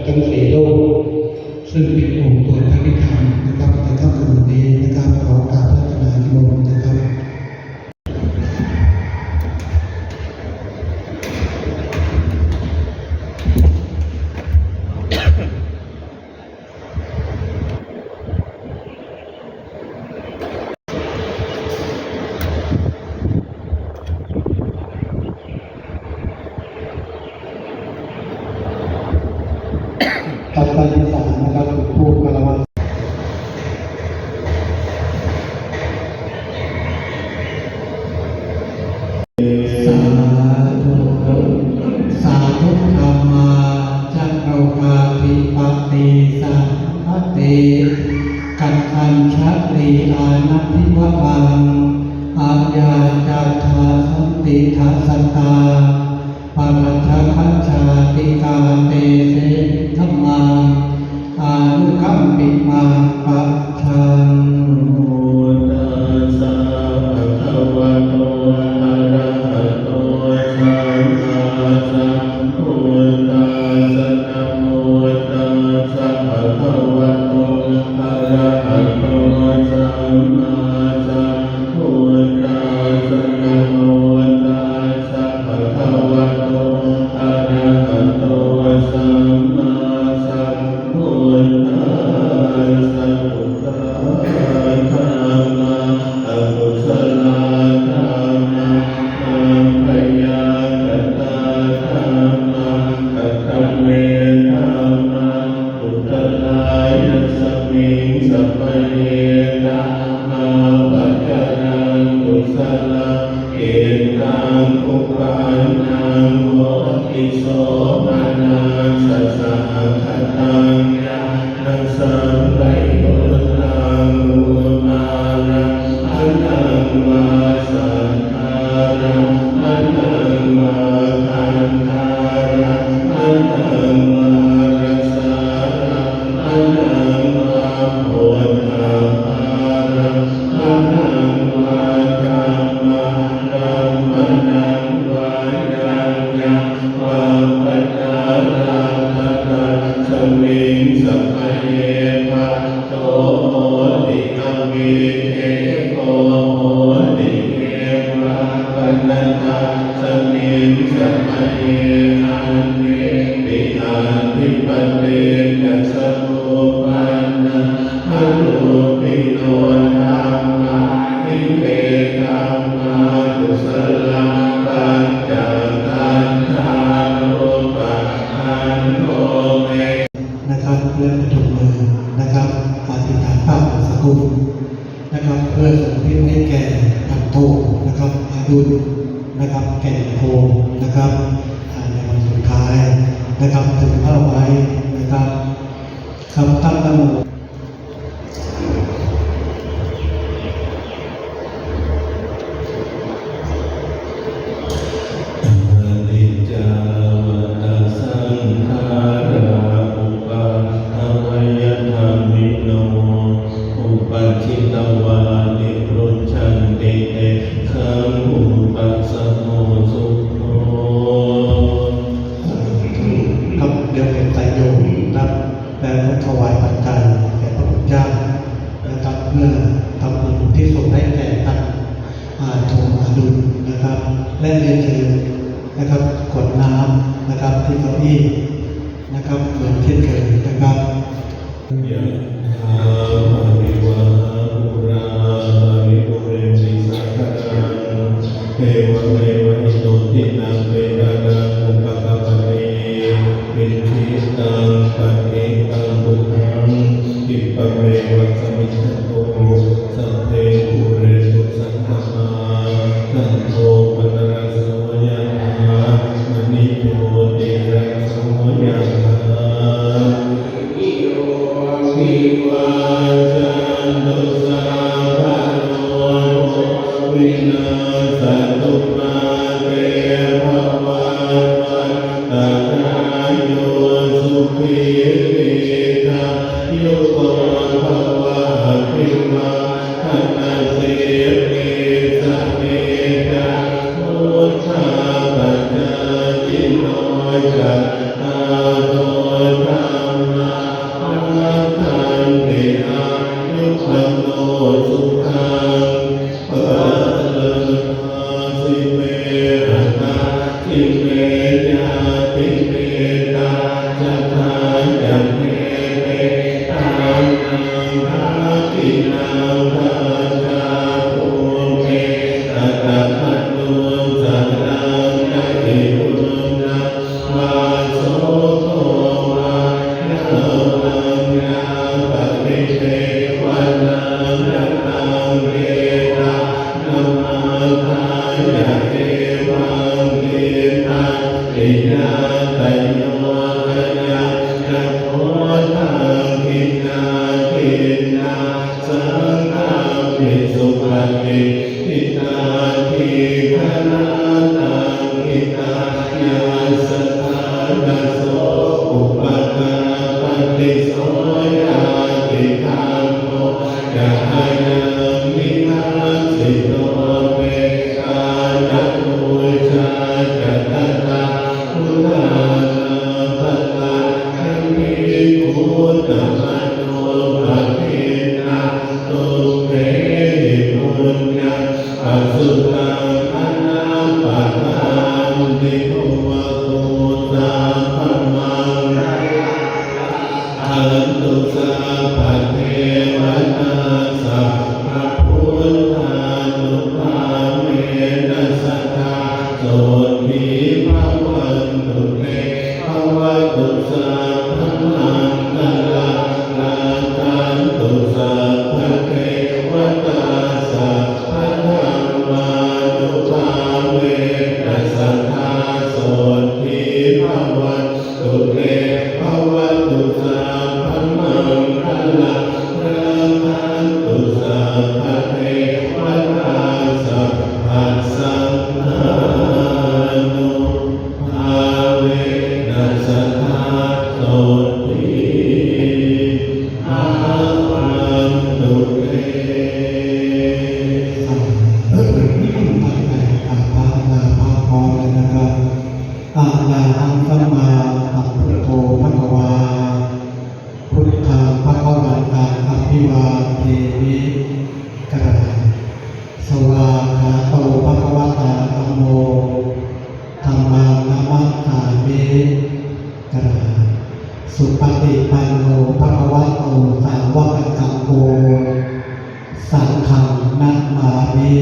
ทั้ง4รูปซึ่งเป็นองค์สวดพระพิธรรมนะครับในค่ำคืนนี้นะครับขอกราบพระนานิมนต์นะครับต่อไปที่3นะครับผู้กล่าวว่าสาธุธรรมาจักรคาภิปติสัมภติกัจขัญชติอานัพิวะวังอาญาจัตถาสันติทัสสตาปรัชคัจฉาติกาเตเสธัมมังอานุกัมปิมังปัจฉังนะครับเพื่อประทุมมือนะครับอธิษฐานภาพสกุลนะครับเพื่อสมทิศให้แก่พันโทนะครับอาดุลนะครับแก่โพนะครับในวันสุดท้ายนะครับถึงเข้าไว้นะครับคำตั้งนะโมถวายปัจจัยแก่พระพุทธเจ้านะครับเพื่อทำบุญที่ส่งให้แก่ท่านโทอาดุลนะครับและเรียนเชิญนะครับกดน้ำนะครับที่เก้าอี้นะครับเหมือนเช่นเคยนะครับเทวะเมวะอิโตทินังเวดานังอุปกปเนวินทิตังปะเอตังบุถังอิปะเมวะสมิจฉโตสัพเพปุเรตุสังฆมาสังโฆปนรสโสยะถามณิโชติระโสยะถาอิโยวิวัจจันตุสัพพะโลวินาศตุมาเตภวะ ลิโสยาติธรรมโมยะหังมินาสิโนเวกานักบูชาจัตตาพุทธาปัตตาคัมภิกุตมโนภะเทนะตุเตปุญญาปัสสุตังอนาปะทันติโภวะโตสัพพมังอันตุสัพพะเทวตาสัพพะพุทธานุภาเวนัสสทาโสติภวันตุเตภวตุสัพพมังคลังลาคันตุสัพพะเทวตาสัพพะธรรมานุภาเวนัสสทาโสติภวันตุเตภวตุสัพพมังคลังลาคันตุสัพพะเทวตาสัพพะสังฆานุภาเวนัสสทาโสติภวันตุเต ตั้งแต่พระนาพระพรนะครับอาลาหังสัมมาสัมพุทโธภะคะวาพุทธังภะคะวันตังอภิวาเทมิกะสวาคาโตภะคะวะตาธัมโมธัมมังนัมมัสสามิกะสุปฏิปันโนภะคะวะโตสาวกสังโฆสังฆังนัมมามิ